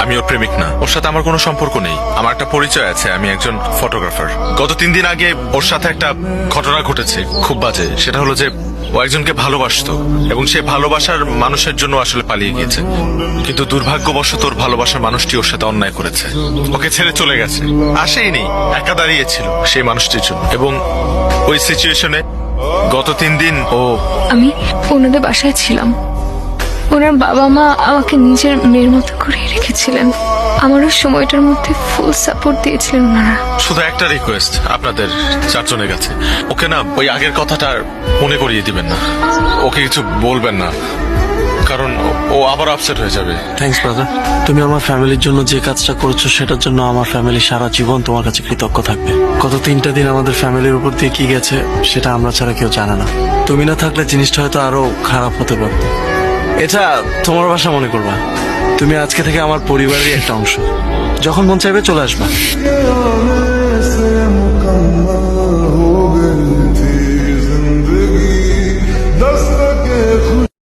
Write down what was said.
আমি ওর প্রেমিক না, ওর সাথে আমার কোনো সম্পর্ক নেই। আমার একটা পরিচয় আছে, আমি একজন ফটোগ্রাফার। গত 3 দিন আগে ওর সাথে একটা ঘটনা ঘটেছে, খুব বাজে। সেটা হলো যে ও একজনকে ভালোবাসতো এবং সে ভালোবাসার মানুষের জন্য আসলে পালিয়ে গিয়েছে, কিন্তু দুর্ভাগ্যবশত ওর ভালোবাসার মানুষটি ওর সাথে অন্যায় করেছে, ওকে ছেড়ে চলে গেছে। আসেইনি, একা দাঁড়িয়েছিল সেই মানুষটির জন্য। এবং ওই সিচুয়েশনে গত 3 দিন ও আমি ওনাদের বাসায় ছিলাম। ওনার বাবা মা আমাকে নিজের মেয়ের মতো করে রেখেছিলেন। আমারও সময়টার মধ্যে ফুল সাপোর্ট দিয়েছিলেন ওনারা। শুধু একটা রিকোয়েস্ট আপনাদের 4 জনের কাছে, ওকে না ওই আগের কথাটা আর মনে করিয়ে দিবেন না, ওকে কিছু বলবেন না, কারণ ও আবার আপসেট হয়ে যাবে। থ্যাঙ্কস ব্রাদার, তুমি আমার ফ্যামিলির জন্য যে কাজটা করেছো সেটার জন্য আমার ফ্যামিলি সারা জীবন তোমার কাছে কৃতজ্ঞ থাকবে। গত 3টা দিন আমাদের ফ্যামিলির উপর দিয়ে কি গেছে সেটা আমরা ছাড়া কেউ জানে না। তুমি না থাকলে জিনিসটা হয়তো আরো খারাপ হতে পারত। এটা তোমার বাসা মনে করবা, তুমি আজকে থেকে আমার পরিবারেরই একটা অংশ। যখন মন চাইবে চলে আসবা।